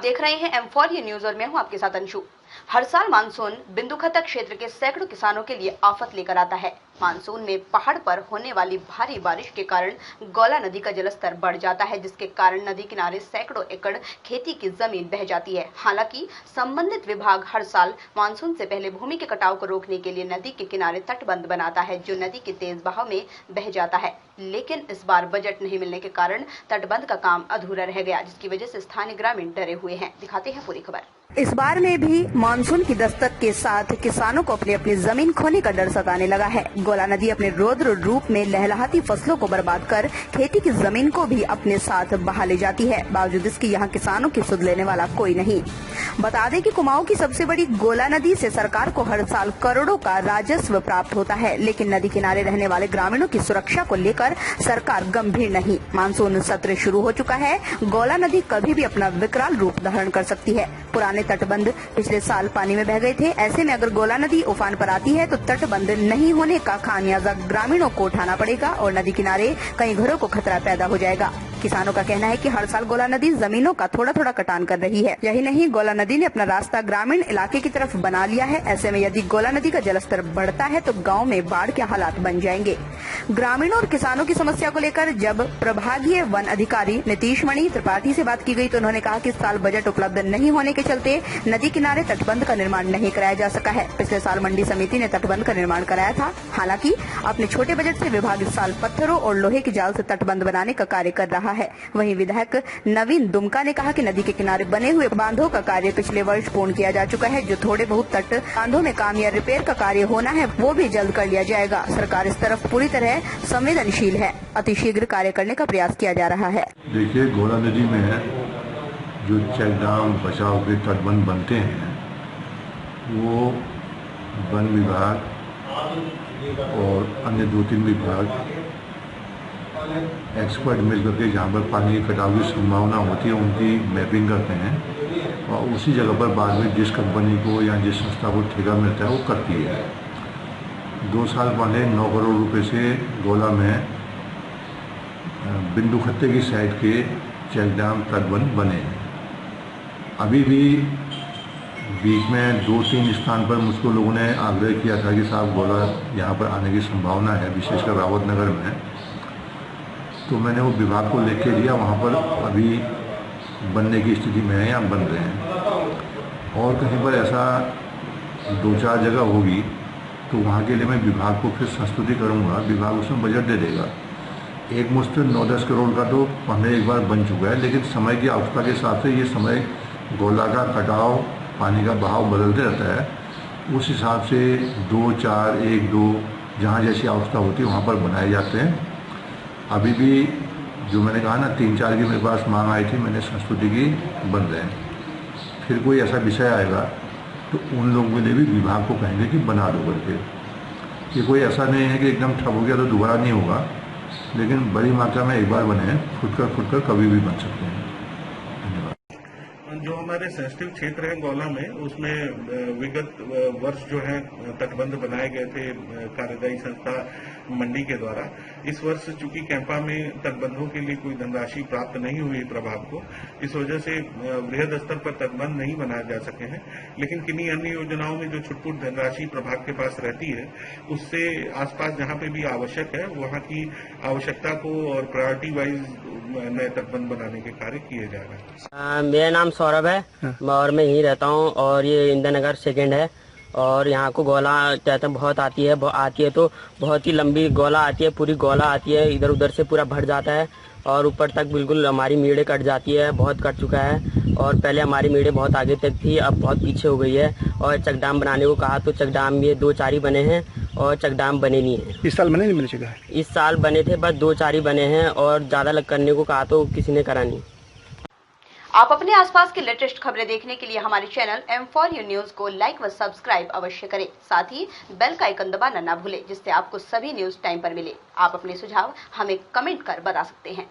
देख रहे हैं M4U न्यूज और मैं हूं आपके साथ अंशु। हर साल मानसून बिंदुखत्ता क्षेत्र के सैकड़ों किसानों के लिए आफत लेकर आता है। मानसून में पहाड़ पर होने वाली भारी बारिश के कारण गौला नदी का जलस्तर बढ़ जाता है, जिसके कारण नदी किनारे सैकड़ों एकड़ खेती की जमीन बह जाती है। हालांकि संबंधित विभाग हर साल मानसून से पहले भूमि के कटाव को रोकने के लिए नदी के किनारे तटबंध बनाता है, जो नदी के तेज बहाव में बह जाता है। लेकिन इस बार बजट नहीं मिलने के कारण तटबंध का काम अधूरा रह गया, जिसकी वजह से स्थानीय ग्रामीण डरे हुए हैं। दिखाते हैं पूरी खबर। इस बार में भी मानसून की दस्तक के साथ किसानों को अपनी अपनी जमीन खोने का डर सताने लगा है। गौला नदी अपने रौद्र रूप में लहलहाती फसलों को बर्बाद कर खेती की जमीन को भी अपने साथ बहा ले जाती है। बावजूद इसके यहाँ किसानों की सुध लेने वाला कोई नहीं। बता दें कि कुमाऊं की सबसे बड़ी गौला नदी से सरकार को हर साल करोड़ों का राजस्व प्राप्त होता है, लेकिन नदी किनारे रहने वाले ग्रामीणों की सुरक्षा को लेकर सरकार गंभीर नहीं। मानसून सत्र शुरू हो चुका है। गौला नदी कभी भी अपना विकराल रूप धारण कर सकती है। पुराने तटबंध पिछले साल पानी में बह गए थे। ऐसे में अगर गौला नदी उफान पर आती है तो तटबंध नहीं होने का खामियाजा ग्रामीणों को उठाना पड़ेगा और नदी किनारे कई घरों को खतरा पैदा हो जाएगा। किसानों का कहना है कि हर साल गौला नदी जमीनों का थोड़ा थोड़ा कटान कर रही है। यही नहीं, गौला नदी ने अपना रास्ता ग्रामीण इलाके की तरफ बना लिया है। ऐसे में यदि गौला नदी का जलस्तर बढ़ता है तो गाँव में बाढ़ के हालात बन जाएंगे। ग्रामीणों और किसानों की समस्या को लेकर जब प्रभागीय वन अधिकारी नीतीश मणि त्रिपाठी से बात की गई तो उन्होंने कहा कि इस साल बजट उपलब्ध नहीं होने के चलते नदी किनारे तटबंध का निर्माण नहीं कराया जा सका है। पिछले साल मंडी समिति ने तटबंध का निर्माण कराया था। हालांकि अपने छोटे बजट से विभाग इस साल पत्थरों और लोहे की जाल से तटबंध बनाने का कार्य कर रहा है। वहीं विधायक नवीन दुमका ने कहा कि नदी के किनारे बने हुए बांधों का कार्य पिछले वर्ष पूर्ण किया जा चुका है। जो थोड़े बहुत तट बांधों में काम या रिपेयर का कार्य होना है वो भी जल्द कर लिया जाएगा। सरकार इस तरफ पूरी तरह संवेदनशील है। अतिशीघ्र कार्य करने का प्रयास किया जा रहा है। देखिए, गौला नदी में जो चेक डैम बचाव के तटबंध बनते हैं वो वन विभाग और अन्य 2-3 विभाग एक्सपर्ट मिलकर के जहाँ पर पानी के कटाव की संभावना होती है उनकी मैपिंग करते हैं और उसी जगह पर बाद में जिस कंपनी को या जिस संस्था को ठेका मिलता है वो करती है। 2 साल पहले 9 करोड़ रुपए से गौला में बिंदुखत्ते की साइड के चेक डैम तटबंध बने हैं। अभी भी बीच में 2-3 स्थान पर मुझको लोगों ने आग्रह किया था कि साहब गौला यहाँ पर आने की संभावना है, विशेषकर रावत नगर में। तो मैंने वो विभाग को लेके दिया, वहाँ पर अभी बनने की स्थिति में है या बन रहे हैं। और कहीं पर ऐसा 2-4 जगह होगी तो वहाँ के लिए मैं विभाग को फिर संस्तुति करूँगा, विभाग उसमें बजट दे देगा। एक मुश्त 9-10 करोड़ का तो पहले एक बार बन चुका है, लेकिन समय की आवश्यकता के हिसाब से ये समय गौला का कटाव, पानी का बहाव बदलते रहता है। उस हिसाब से 2-4, 1-2 जहाँ जैसी आवश्यकता होती है वहाँ पर बनाए जाते हैं। अभी भी जो मैंने कहा ना 3-4 की मेरे पास मांग आई थी, मैंने संस्तुति की, बन रहे हैं। फिर कोई ऐसा विषय आएगा तो उन लोगों के लिए भी विभाग को कहेंगे कि बना दो करके। ये कोई ऐसा नहीं है कि एकदम ठप हो गया तो दोबारा नहीं होगा, लेकिन बड़ी मात्रा में एक बार बने हैं, फुटकर कभी भी बन सकते हैं। जो हमारे सेंसिटिव क्षेत्र है गौला में, उसमें विगत वर्ष जो है तटबंध बनाए गए थे कार्यदायी संस्था मंडी के द्वारा। इस वर्ष चूंकि कैंपा में तटबंधों के लिए कोई धनराशि प्राप्त नहीं हुई प्रभाग को, इस वजह से वृहद स्तर पर तटबंध नहीं बनाए जा सके हैं। लेकिन किन्हीं अन्य योजनाओं में जो छुटपुट धनराशि प्रभाग के पास रहती है उससे आसपास जहाँ पे भी आवश्यक है वहाँ की आवश्यकता को और प्रायोरिटी वाइज नए तटबंध बनाने के कार्य किए जा रहे हैं। मेरा नाम सौरभ है और मैं यहीं रहता हूँ और ये इंदिरा नगर 2 है और यहाँ को गौला कहते हैं बहुत आती है तो बहुत ही लंबी गौला आती है, पूरी गौला आती है, इधर उधर से पूरा भर जाता है और ऊपर तक बिल्कुल हमारी मीड़े कट जाती है, बहुत कट चुका है। और पहले हमारी मीड़े बहुत आगे तक थी, अब बहुत पीछे हो गई है। और चकडाम बनाने को कहा तो चकडाम ये 2-4 ही बने हैं और चकडाम बने नहीं है। इस साल बने नहीं बन चुका है? इस साल बने थे, बस 2-4 ही बने हैं और ज्यादा करने को कहा तो किसी ने करा नहीं। आप अपने आसपास की लेटेस्ट खबरें देखने के लिए हमारे चैनल M4U न्यूज को लाइक व सब्सक्राइब अवश्य करें। साथ ही बेल का आइकन दबाना ना भूलें, जिससे आपको सभी न्यूज टाइम पर मिले। आप अपने सुझाव हमें कमेंट कर बता सकते हैं।